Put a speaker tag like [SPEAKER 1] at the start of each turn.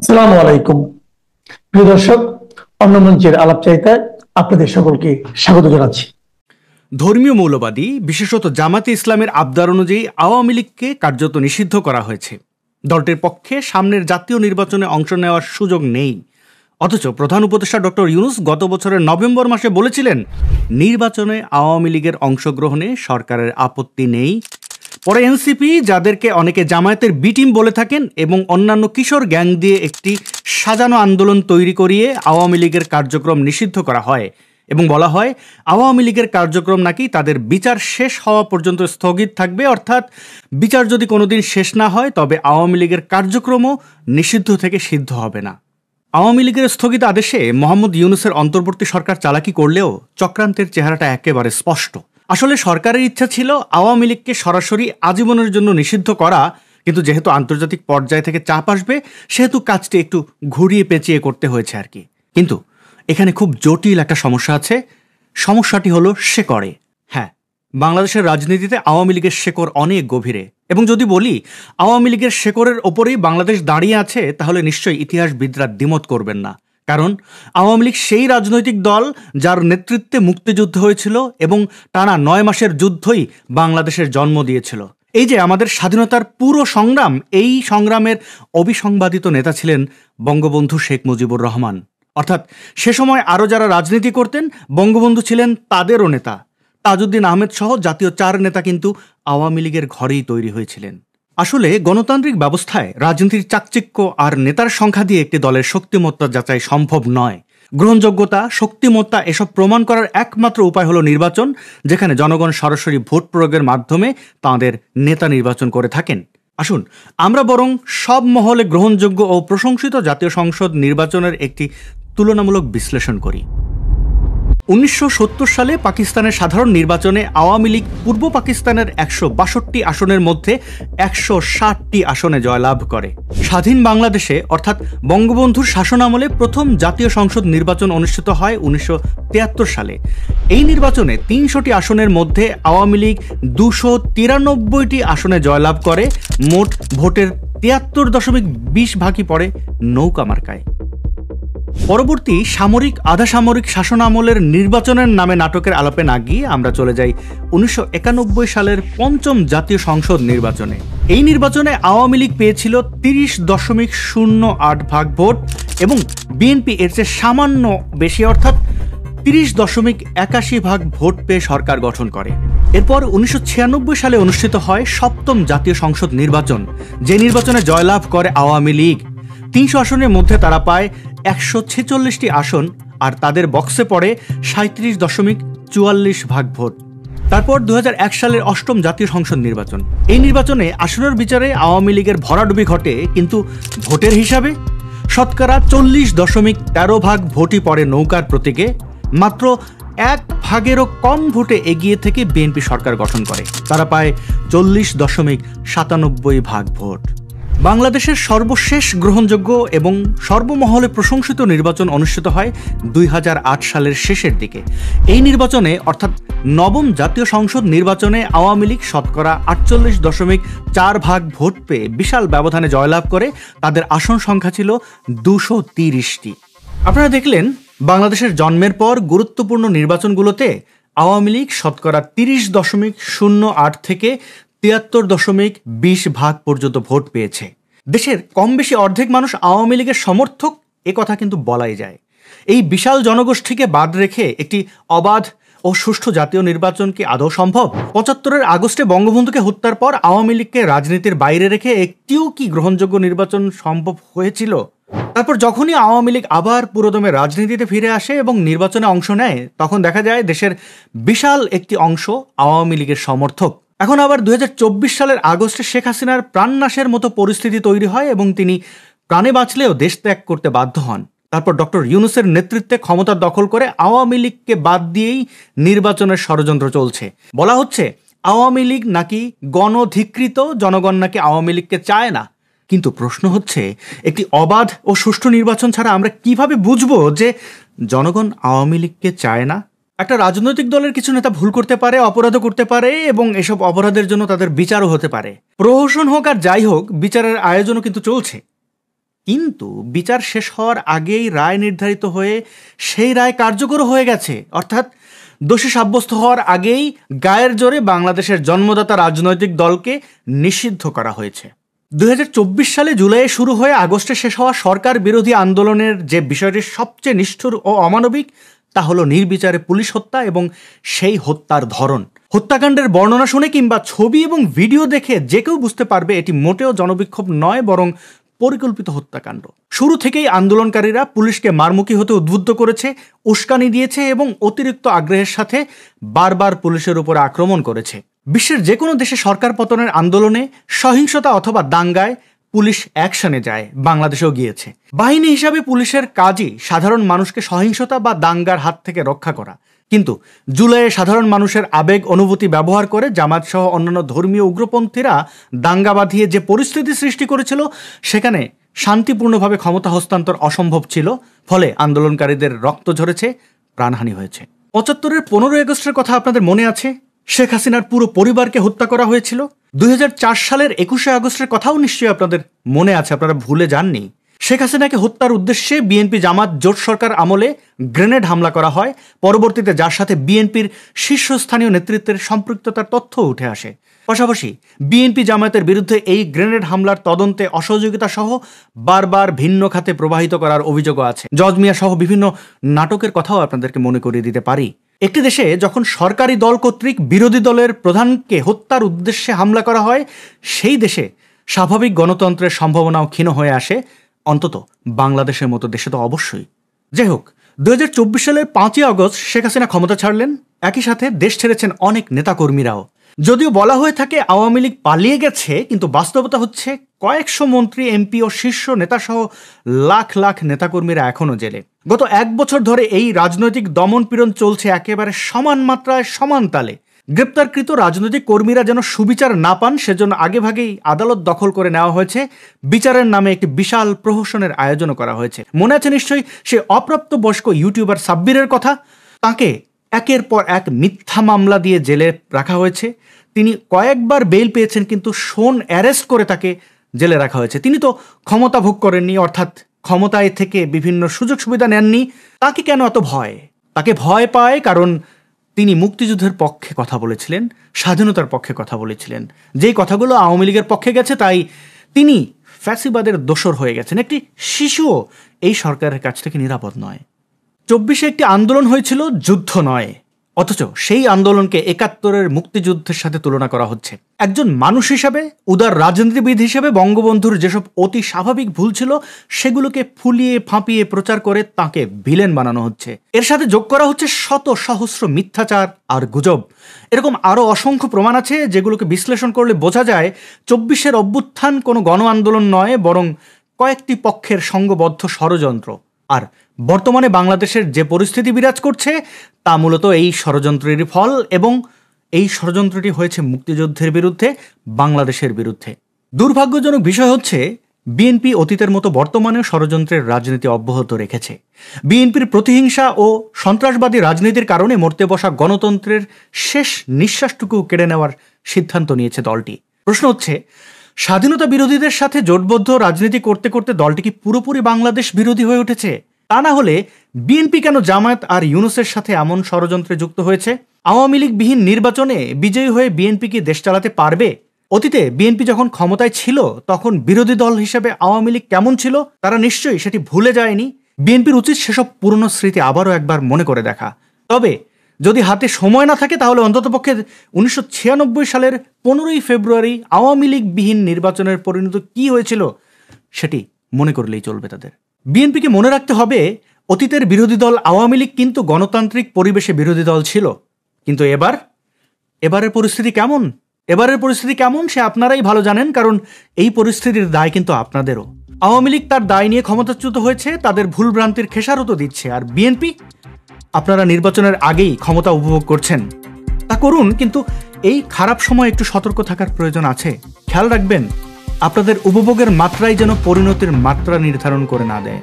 [SPEAKER 1] আসসালামু আলাইকুম প্রিয় দর্শক, অন্য মঞ্চের আলাপচারিতায় আপনাদের সকলকে স্বাগত জানাচ্ছি।
[SPEAKER 2] ধর্মীয় মৌলবাদী বিশেষত জামাতে ইসলামের আবদার অনুযায়ী আওয়ামী লীগকে কার্যত নিষিদ্ধ করা হয়েছে। দলটির পক্ষে সামনের জাতীয় নির্বাচনে অংশ নেওয়ার সুযোগ নেই। অথচ প্রধান উপদেষ্টা ডক্টর ইউনূস গত বছরের নভেম্বর মাসে বলেছিলেন, নির্বাচনে আওয়ামী লীগের অংশগ্রহণে সরকারের আপত্তি নেই। পরে এনসিপি, যাদেরকে অনেকে জামায়াতের বি টিম বলে থাকেন, এবং অন্যান্য কিশোর গ্যাং দিয়ে একটি সাজানো আন্দোলন তৈরি করিয়ে আওয়ামী লীগের কার্যক্রম নিষিদ্ধ করা হয় এবং বলা হয় আওয়ামী লীগের কার্যক্রম নাকি তাদের বিচার শেষ হওয়া পর্যন্ত স্থগিত থাকবে, অর্থাৎ বিচার যদি কোনোদিন শেষ না হয় তবে আওয়ামী লীগের কার্যক্রমও নিষিদ্ধ থেকে সিদ্ধ হবে না। আওয়ামী লীগের স্থগিত আদেশে মোহাম্মদ ইউনূসের অন্তর্বর্তী সরকার চালাকি করলেও চক্রান্তের চেহারাটা একেবারে স্পষ্ট। আসলে সরকারের ইচ্ছা ছিল আওয়ামী লীগকে সরাসরি আজীবনের জন্য নিষিদ্ধ করা, কিন্তু যেহেতু আন্তর্জাতিক পর্যায় থেকে চাপ আসবে সেহেতু কাজটি একটু ঘুরিয়ে পেঁচিয়ে করতে হয়েছে আর কি। কিন্তু এখানে খুব জটিল একটা সমস্যা আছে। সমস্যাটি হলো শেকড়ে। হ্যাঁ, বাংলাদেশের রাজনীতিতে আওয়ামী লীগের শেকড় অনেক গভীরে, এবং যদি বলি আওয়ামী লীগের শেকড়ের ওপরেই বাংলাদেশ দাঁড়িয়ে আছে তাহলে নিশ্চয়ই ইতিহাসবিদরা দ্বিমত করবেন না। কারণ আওয়ামী লীগ সেই রাজনৈতিক দল যার নেতৃত্বে মুক্তিযুদ্ধ হয়েছিল এবং টানা 9 মাসের যুদ্ধই বাংলাদেশের জন্ম দিয়েছিল। এই যে আমাদের স্বাধীনতার পুরো সংগ্রাম, এই সংগ্রামের অবিসংবাদিত নেতা ছিলেন বঙ্গবন্ধু শেখ মুজিবুর রহমান। অর্থাৎ সে সময় আরও যারা রাজনীতি করতেন, বঙ্গবন্ধু ছিলেন তাদেরও নেতা। তাজউদ্দিন আহমেদ সহ জাতীয় 4 নেতা কিন্তু আওয়ামী লীগের ঘরেই তৈরি হয়েছিলেন। আসলে গণতান্ত্রিক ব্যবস্থায় রাজনীতির চাকচিক্য আর নেতার সংখ্যা দিয়ে একটি দলের শক্তিমত্তা যাচাই সম্ভব নয়। গ্রহণযোগ্যতা, শক্তিমত্তা এসব প্রমাণ করার একমাত্র উপায় হলো নির্বাচন, যেখানে জনগণ সরাসরি ভোট প্রয়োগের মাধ্যমে তাঁদের নেতা নির্বাচন করে থাকেন। আসুন আমরা বরং সব মহলে গ্রহণযোগ্য ও প্রশংসিত জাতীয় সংসদ নির্বাচনের একটি তুলনামূলক বিশ্লেষণ করি। 1970 সালে পাকিস্তানের সাধারণ নির্বাচনে আওয়ামী লীগ পূর্ব পাকিস্তানের 162 আসনের মধ্যে 160টি আসনে জয়লাভ করে। স্বাধীন বাংলাদেশে অর্থাৎ বঙ্গবন্ধুর শাসনামলে প্রথম জাতীয় সংসদ নির্বাচন অনুষ্ঠিত হয় 1973 সালে। এই নির্বাচনে 300টি আসনের মধ্যে আওয়ামী লীগ 293টি আসনে জয়লাভ করে। মোট ভোটের 73.20% পড়ে নৌকা মার্কায়। পরবর্তী সামরিক আধা সামরিক শাসনামলের নির্বাচনের নামে নাটকের আলাপে না গিয়ে আমরা চলে যাই 1991 সালের পঞ্চম জাতীয় সংসদ নির্বাচনে। এই নির্বাচনে আওয়ামী লীগ পেয়েছিল 30.08% ভোট এবং বিএনপি এর চেয়ে সামান্য বেশি অর্থাৎ 30.81% ভোট পেয়ে সরকার গঠন করে। এরপর 1996 সালে অনুষ্ঠিত হয় সপ্তম জাতীয় সংসদ নির্বাচন, যে নির্বাচনে জয়লাভ করে আওয়ামী লীগ। 300 আসনের মধ্যে তারা পায় 146টি আসন, আর তাদের বক্সে পড়ে 37.44% ভোট। তারপর 2001 সালের অষ্টম জাতীয় সংসদ নির্বাচন। এই নির্বাচনে আসনের বিচারে আওয়ামী লীগের ভরাডুবি ঘটে, কিন্তু ভোটের হিসাবে শতকরা 40.13% ভোটই পড়ে নৌকার প্রতীকে। মাত্র 1%-এরও কম ভোটে এগিয়ে থেকে বিএনপি সরকার গঠন করে। তারা পায় 40.97% ভোট। বাংলাদেশের সর্বশেষ গ্রহণযোগ্য এবং সর্বমহলে প্রশংসিত নির্বাচন অনুষ্ঠিত হয় 2008 সালের শেষের দিকে। এই নির্বাচনে অর্থাৎ নবম জাতীয় সংসদ নির্বাচনে আওয়ামী লীগ শতকরা 48.4% ভোট পেয়ে বিশাল ব্যবধানে জয়লাভ করে। তাদের আসন সংখ্যা ছিল 230টি। আপনারা দেখলেন বাংলাদেশের জন্মের পর গুরুত্বপূর্ণ নির্বাচনগুলোতে আওয়ামী লীগ শতকরা 30.08 থেকে 73.20% পর্যন্ত ভোট পেয়েছে। দেশের কম বেশি অর্ধেক মানুষ আওয়ামী লীগের সমর্থক, এ কথা কিন্তু বলাই যায়। এই বিশাল জনগোষ্ঠীকে বাদ রেখে একটি অবাধ ও সুষ্ঠু জাতীয় নির্বাচন কি আদৌ সম্ভব? 75-এর আগস্টে বঙ্গবন্ধুকে হত্যার পর আওয়ামী লীগকে রাজনীতির বাইরে রেখে একটিও কি গ্রহণযোগ্য নির্বাচন সম্ভব হয়েছিল? তারপর যখনই আওয়ামী লীগ আবার পুরোদমে রাজনীতিতে ফিরে আসে এবং নির্বাচনে অংশ নেয়, তখন দেখা যায় দেশের বিশাল একটি অংশ আওয়ামী লীগের সমর্থক। এখন আবার 2024 সালের আগস্টে শেখ হাসিনার প্রাণনাশের মতো পরিস্থিতি তৈরি হয় এবং তিনি প্রাণে বাঁচলেও দেশ ত্যাগ করতে বাধ্য হন। তারপর ডক্টর ইউনূসের নেতৃত্বে ক্ষমতা দখল করে আওয়ামী লীগকে বাদ দিয়েই নির্বাচনের ষড়যন্ত্র চলছে। বলা হচ্ছে আওয়ামী লীগ নাকি গণধিকৃত, জনগণ নাকি আওয়ামী লীগকে চায় না। কিন্তু প্রশ্ন হচ্ছে, একটি অবাধ ও সুষ্ঠু নির্বাচন ছাড়া আমরা কিভাবে বুঝবো যে জনগণ আওয়ামী লীগকে চায় না? একটা রাজনৈতিক দলের কিছু নেতা ভুল করতে পারে, অপরাধও করতে পারে, এবং এসব অপরাধের জন্য তাদের বিচারও হতে পারে। প্রহসন হোক আর যাই হোক, বিচারের আয়োজনও কিন্তু চলছে। কিন্তু বিচার শেষ হওয়ার আগেই রায় নির্ধারিত হয়ে সেই রায় কার্যকর হয়ে গেছে, অর্থাৎ দোষী সাব্যস্ত হওয়ার আগেই গায়ের জোরে বাংলাদেশের জন্মদাতা রাজনৈতিক দলকে নিষিদ্ধ করা হয়েছে। 2024 সালে জুলাইয়ে শুরু হয়ে আগস্টে শেষ হওয়া সরকার বিরোধী আন্দোলনের যে বিষয়টি সবচেয়ে নিষ্ঠুর ও অমানবিক তা হলো নির্বিচারে পুলিশ হত্যা এবং সেই হত্যার ধরন। হত্যাকাণ্ডের বর্ণনা শুনে কিংবা ছবি এবং ভিডিও দেখে যে কেউ বুঝতে পারবে এটি মোটেও জনবিক্ষোভ নয়, বরং পরিকল্পিত হত্যাকাণ্ড। শুরু থেকেই আন্দোলনকারীরা পুলিশকে মারমুখী হতে উদ্বুদ্ধ করেছে, উস্কানি দিয়েছে এবং অতিরিক্ত আগ্রহের সাথে বারবার পুলিশের উপর আক্রমণ করেছে। বিশ্বের যে কোনো দেশে সরকার পতনের আন্দোলনে সহিংসতা অথবা দাঙ্গায় পুলিশ অ্যাকশনে যায়, বাংলাদেশেও গিয়েছে। বাহিনী হিসাবে পুলিশের কাজই সাধারণ মানুষকে সহিংসতা বা দাঙ্গার হাত থেকে রক্ষা করা। কিন্তু জুলাইয়ে সাধারণ মানুষের আবেগ অনুভূতি ব্যবহার করে জামায়াত সহ অন্যান্য ধর্মীয় উগ্রপন্থীরা দাঙ্গা বাঁধিয়ে যে পরিস্থিতি সৃষ্টি করেছিল, সেখানে শান্তিপূর্ণভাবে ক্ষমতা হস্তান্তর অসম্ভব ছিল। ফলে আন্দোলনকারীদের রক্ত ঝরেছে, প্রাণহানি হয়েছে। 75-এর 15 আগস্টের কথা আপনাদের মনে আছে? শেখ হাসিনার পুরো পরিবারকে হত্যা করা হয়েছিল। 2004 সালের 21শে আগস্টের কথাও নিশ্চয়ই আপনাদের মনে আছে, আপনারা ভুলে যাননি। শেখ হাসিনাকে হত্যার উদ্দেশ্যে বিএনপি জামাত জোট সরকার আমলে গ্রেনেড হামলা করা হয়, পরবর্তীতে যার সাথে বিএনপির শীর্ষস্থানীয় নেতৃত্বের সম্পৃক্ততার তথ্য উঠে আসে। পাশাপাশি বিএনপি জামায়াতের বিরুদ্ধে এই গ্রেনেড হামলার তদন্তে অসহযোগিতা সহ বারবার ভিন্ন খাতে প্রবাহিত করার অভিযোগও আছে। জজ মিয়া সহ বিভিন্ন নাটকের কথাও আপনাদেরকে মনে করিয়ে দিতে পারি। একটি দেশে যখন সরকারি দল কর্তৃক বিরোধী দলের প্রধানকে হত্যার উদ্দেশ্যে হামলা করা হয়, সেই দেশে স্বাভাবিক গণতন্ত্রের সম্ভাবনাও ক্ষীণ হয়ে আসে, অন্তত বাংলাদেশের মতো দেশে তো অবশ্যই। যাই হোক, 2024 সালের 5ই আগস্ট শেখ হাসিনা ক্ষমতা ছাড়লেন। একই সাথে দেশ ছেড়েছেন অনেক নেতাকর্মীরাও। যদিও বলা হয়ে থাকে আওয়ামী লীগ পালিয়ে গেছে, কিন্তু বাস্তবতা হচ্ছে কয়েকশো মন্ত্রী, এমপি ও শীর্ষ নেতাসহ লাখ লাখ নেতাকর্মীরা এখনও জেলে। গত 1 বছর ধরে এই রাজনৈতিক দমনপীড়ন চলছে একেবারে সমান মাত্রায়, সমান তালে। গ্রেপ্তারকৃত রাজনৈতিক কর্মীরা যেন সুবিচার না পান, সেজন্য আগেভাগেই আদালত দখল করে নেওয়া হয়েছে। বিচারের নামে একটি বিশাল প্রহসনের আয়োজন করা হয়েছে। মনে আছে নিশ্চয়ই সে অপ্রাপ্তবয়স্ক ইউটিউবার সাব্বিরের কথা। তাকে একের পর এক মিথ্যা মামলা দিয়ে জেলে রাখা হয়েছে। তিনি কয়েকবার বেইল পেয়েছেন, কিন্তু শোন অ্যারেস্ট করে তাকে জেলে রাখা হয়েছে। তিনি তো ক্ষমতা ভোগ করেননি, অর্থাৎ ক্ষমতায় থেকে বিভিন্ন সুযোগ সুবিধা নেননি। তাকে কেন এত ভয়? তাকে ভয় পায় কারণ তিনি মুক্তিযুদ্ধের পক্ষে কথা বলেছিলেন, স্বাধীনতার পক্ষে কথা বলেছিলেন। যেই কথাগুলো আওয়ামী লীগের পক্ষে গেছে, তাই তিনি ফ্যাসিবাদের দোসর হয়ে গেছেন। একটি শিশুও এই সরকারের কাছ থেকে নিরাপদ নয়। 24-এ একটি আন্দোলন হয়েছিল, যুদ্ধ নয়, অথচ সেই আন্দোলনকে 71-এর মুক্তিযুদ্ধের সাথে তুলনা করা হচ্ছে। একজন মানুষ হিসাবে, উদার রাজনীতিবিদ হিসেবে বঙ্গবন্ধুর যেসব অতি স্বাভাবিক ভুল ছিল, সেগুলোকে ফুলিয়ে ফাঁপিয়ে প্রচার করে তাকে ভিলেন বানানো হচ্ছে। এর সাথে যোগ করা হচ্ছে শত সহস্র মিথ্যাচার আর গুজব। এরকম আরও অসংখ্য প্রমাণ আছে, যেগুলোকে বিশ্লেষণ করলে বোঝা যায় 24-এর অভ্যুত্থান কোনো গণ আন্দোলন নয়, বরং কয়েকটি পক্ষের সংঘবদ্ধ ষড়যন্ত্র। আর বর্তমানে বাংলাদেশের যে পরিস্থিতি বিরাজ করছে, তা মূলত এই ষড়যন্ত্রেরই ফল, এবং এই ষড়যন্ত্রটি হয়েছে মুক্তিযুদ্ধের বিরুদ্ধে, বাংলাদেশের বিরুদ্ধে। দুর্ভাগ্যজনক বিষয় হচ্ছে, বিএনপি অতীতের মতো বর্তমানেও ষড়যন্ত্রের রাজনীতি অব্যাহত রেখেছে। বিএনপির প্রতিহিংসা ও সন্ত্রাসবাদী রাজনীতির কারণে মরতে বসা গণতন্ত্রের শেষ নিঃশ্বাসটুকু কেড়ে নেওয়ার সিদ্ধান্ত নিয়েছে দলটি। প্রশ্ন হচ্ছে, স্বাধীনতা বিরোধীদের সাথে জোটবদ্ধ রাজনীতি করতে করতে দলটি কি পুরোপুরি বাংলাদেশ বিরোধী হয়ে উঠেছে? তা না হলে বিএনপি কেন জামায়াত আর ইউনূসের সাথে এমন ষড়যন্ত্রে যুক্ত হয়েছে? আওয়ামী লীগবিহীন নির্বাচনে বিজয়ী হয়ে বিএনপি কি দেশ চালাতে পারবে? অতীতে বিএনপি যখন ক্ষমতায় ছিল, তখন বিরোধী দল হিসেবে আওয়ামী লীগ কেমন ছিল তারা নিশ্চয়ই সেটি ভুলে যায়নি। বিএনপির উচিত সেসব পুরনো স্মৃতি আবারও একবার মনে করে দেখা। তবে যদি হাতে সময় না থাকে, তাহলে অন্ততপক্ষে 1996 সালের 15ই ফেব্রুয়ারি আওয়ামী লীগবিহীন নির্বাচনের পরিণতি কী হয়েছিল সেটি মনে করলেই চলবে তাদের। বিএনপিকে মনে রাখতে হবে, অতীতের বিরোধী দল আওয়ামী লীগ কিন্তু গণতান্ত্রিক পরিবেশে বিরোধী দল ছিল। কিন্তু এবারের পরিস্থিতি কেমন? সে আপনারাই ভালো জানেন, কারণ এই পরিস্থিতির দায় কিন্তু আপনাদেরও। আওয়ামী লীগ তার দায় নিয়ে ক্ষমতাচ্যুত হয়েছে, তাদের ভুলভ্রান্তির খেসারতও দিচ্ছে। আর বিএনপি, আপনারা নির্বাচনের আগেই ক্ষমতা উপভোগ করছেন। তা করুন, কিন্তু এই খারাপ সময় একটু সতর্ক থাকার প্রয়োজন আছে। খেয়াল রাখবেন, আপনাদের উপভোগের মাত্রাই যেন পরিণতির মাত্রা নির্ধারণ করে না দেয়।